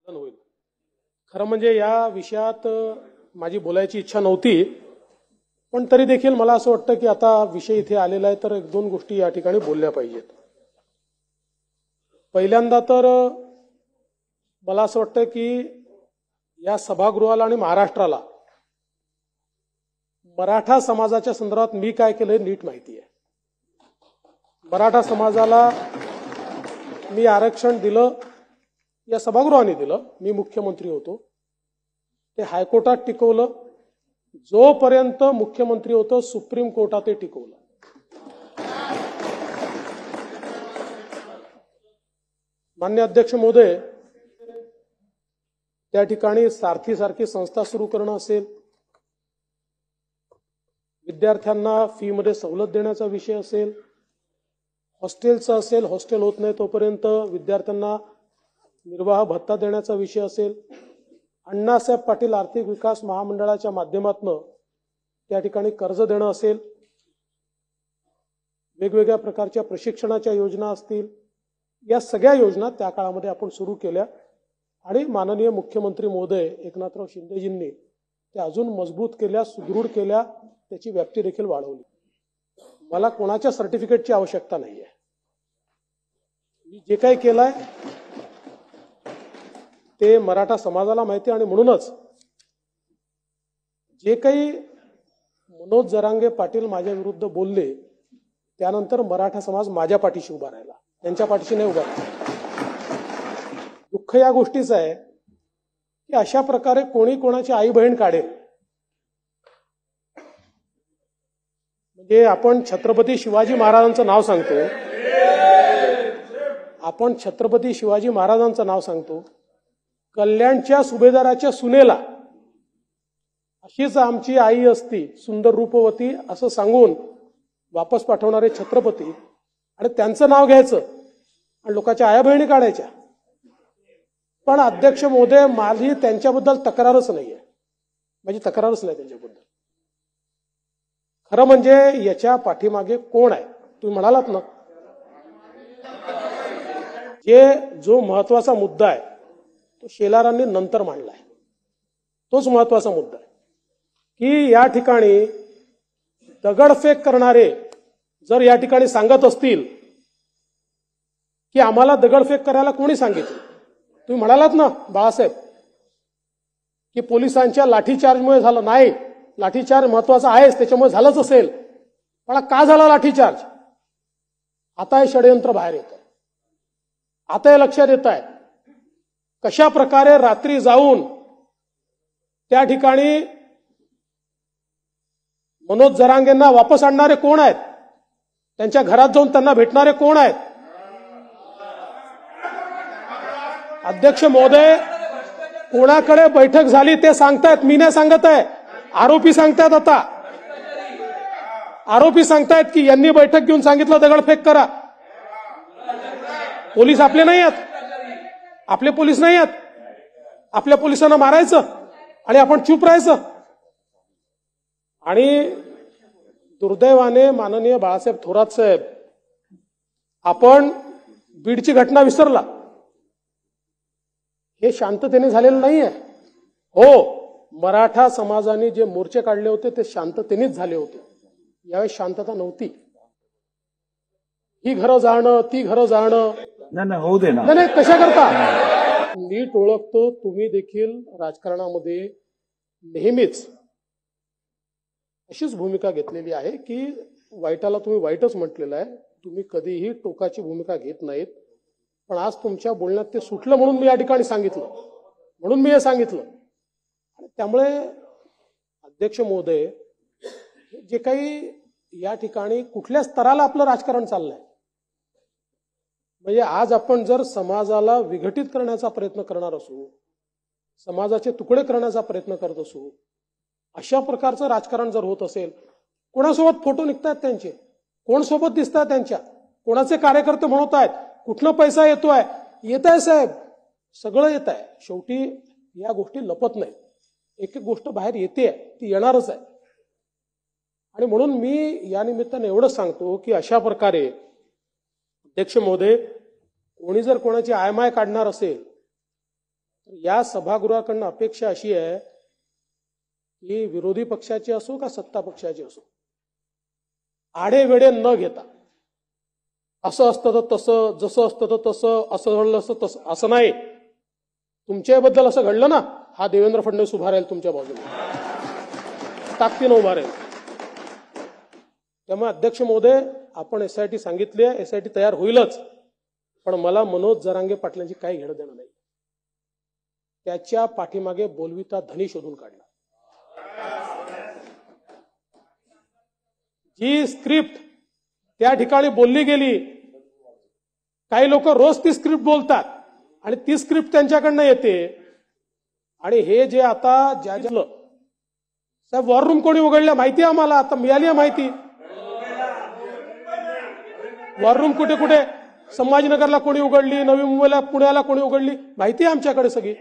होईल. खरं म्हणजे या विषयात माझी बोलायची इच्छा नव्हती, पण तरी देखील मला असं वाटतं की आता विषय इथे आलेला आहे तर एक दोन गोष्टी या ठिकाणी बोलल्या पाहिजेत. पहिल्यांदा तर मला असं वाटतं की या सभागृहाला आणि महाराष्ट्राला मराठा समाजाच्या संदर्भात मी काय केलंय नीट माहिती आहे. मराठा समाजाला मी आरक्षण दिलं, या सभागृहाने दिलं, मी मुख्यमंत्री होतो, ते हायकोर्टात टिकवलं, जोपर्यंत मुख्यमंत्री होतो सुप्रीम कोर्टात ते टिकवलं. माननीय अध्यक्ष महोदय, त्या ठिकाणी सारखी संस्था सुरू करणं असेल, विद्यार्थ्यांना फी मध्ये सवलत देण्याचा विषय असेल, हॉस्टेलचा असेल, हॉस्टेल होत नाही तोपर्यंत विद्यार्थ्यांना निर्वाह भत्ता देण्याचा विषय असेल, अण्णासाहेब पाटील आर्थिक विकास महामंडळाच्या माध्यमातून त्या ठिकाणी कर्ज देणं असेल, वेगवेगळ्या प्रकारच्या प्रशिक्षणाच्या योजना असतील, या सगळ्या योजना त्या काळामध्ये आपण सुरू केल्या आणि माननीय मुख्यमंत्री महोदय एकनाथराव शिंदेजींनी त्या अजून मजबूत केल्या, सुदृढ केल्या, त्याची व्याप्ती देखील वाढवली. मला कोणाच्या सर्टिफिकेटची आवश्यकता नाहीये. मी जे काही केलंय ते मराठा समाजाला माहिती आहे आणि म्हणूनच जे काही मनोज जरांगे पाटील माझ्या विरुद्ध बोलले त्यानंतर मराठा समाज माझ्या पाठीशी उभा राहिला, त्यांच्या पाठीशी नाही उभा राहिला. दुःख या गोष्टीचं आहे की अशा प्रकारे कोणी कोणाची आई बहीण काढेल. म्हणजे आपण छत्रपती शिवाजी महाराजांचं नाव सांगतो, कल्याणच्या सुभेदाराच्या सुनेला अशीच आमची आई असती सुंदर रूपवती असं सांगून वापस पाठवणारे छत्रपती, आणि त्यांचं नाव घ्यायचं आणि लोकांच्या आया बहिणी काढायच्या. पण अध्यक्ष महोदय, माझी त्यांच्याबद्दल तक्रारच नाहीये, माझी तक्रारच नाही त्यांच्याबद्दल. खरं म्हणजे याच्या पाठीमागे कोण आहे तुम्ही म्हणालात ना, जो महत्वाचा मुद्दा आहे तो शेलारांनी नंतर मांडलाय. तोच महत्वाचा मुद्दा आहे की या ठिकाणी दगडफेक करणारे जर या ठिकाणी सांगत असतील की आम्हाला दगडफेक करायला कोणी सांगितलं, तुम्ही म्हणालात ना बाळासाहेब की पोलिसांच्या लाठीचार्जमुळे झालं. नाही, लाठीचार्ज महत्वाचा आहेच, त्याच्यामुळे झालंच असेल, पण का झाला लाठीचार्ज? आता हे षडयंत्र बाहेर येतं, आता हे लक्षात येत आहे कशा प्रकारे रात्री जाऊन त्या ठिकाणी मनोज जरांगेंना वापस आणणारे कोण आहेत, त्यांच्या घरात जाऊन त्यांना भेटणारे कोण आहेत. अध्यक्ष महोदय, कोणाकडे बैठक झाली ते सांगतायत, मी नाही सांगत आहे, आरोपी सांगतायत. आता आरोपी सांगतायत की यांनी बैठक घेऊन सांगितलं दगडफेक करा. पोलीस आपले नाही आहेत, आपले पोलीस नाही आहेत. आपल्या पोलिसांना मारायचं आणि आपण चूप राहायचं. आणि दुर्दैवाने माननीय बाळासाहेब थोरात साहेब, आपण बीडची घटना विसरला. हे शांततेने झालेलं नाहीये. हो, मराठा समाजाने जे मोर्चे काढले होते ते शांततेनेच झाले होते, यावेळी शांतता नव्हती. ही घरं जाणं, ती घरं जाणं, नाही होऊ दे ना. नाही, कशा करता? नीट ओळखतो, तुम्ही देखील राजकारणामध्ये नेहमीच अशीच भूमिका घेतलेली आहे की वाईटाला तुम्ही वाईटच म्हटलेलं आहे, तुम्ही कधीही टोकाची भूमिका घेत नाहीत. पण आज तुमच्या बोलण्यात ते सुटलं म्हणून मी या ठिकाणी सांगितलं, म्हणून मी हे सांगितलं. त्यामुळे अध्यक्ष महोदय, जे काही या ठिकाणी कुठल्या स्तराला आपलं राजकारण चाललंय, म्हणजे आज आपण जर समाजाला विघटित करण्याचा प्रयत्न करणार असू, समाजाचे तुकडे करण्याचा प्रयत्न करत असू, अशा प्रकारचं राजकारण जर होत असेल, कोणासोबत फोटो निघतात त्यांचे, कोण सोबत दिसतात त्यांच्या, कोणाचे कार्यकर्ते म्हणत आहेत, कुठनं पैसा येतोय, येत आहे साहेब, सगळं येत आहे. शेवटी या गोष्टी लपत नाहीत, एक एक गोष्ट बाहेर येते, ती येणारच आहे. आणि म्हणून मी या निमित्ताने एवढंच सांगतो की अशा प्रकारे अध्यक्ष महोदय, कोणी जर कोणाची आयमाय काढणार असेल या सभागृहाकडनं अपेक्षा अशी आहे की विरोधी पक्षाची असो का सत्ता पक्षाची असो, आडेवेडे न घेता असं असतं तर तसं, जसं असतं तर तसं, असं घडलं असतं तसं, असं नाही. तुमच्याबद्दल असं घडलं ना, हा देवेंद्र फडणवीस उभा राहील तुमच्या बाजूने, ताकदीनं उभा राहील. त्यामुळे अध्यक्ष महोदय, आपण एसआयटी सांगितली आहे, एसआयटी तयार होईलच, पण मला मनोज जरांगे पाटलांची काही घेणं देणं नाही. त्याच्या पाठीमागे बोलविता धनी शोधून काढला. जी स्क्रिप्ट त्या ठिकाणी बोलली गेली, काही लोक रोज ती स्क्रिप्ट बोलतात आणि ती स्क्रिप्ट त्यांच्याकडनं येते. आणि हे जे आता ज्या साहेब वॉर रूम कोणी उघडल्या माहिती आहे आम्हाला, आता मिळाली आहे माहिती. वॉर रूम कुठे कुठे, संभाजीनगरला कोणी उघडली, नवी मुंबईला, पुण्याला कोणी उघडली, माहिती आहे आमच्याकडे सगळी.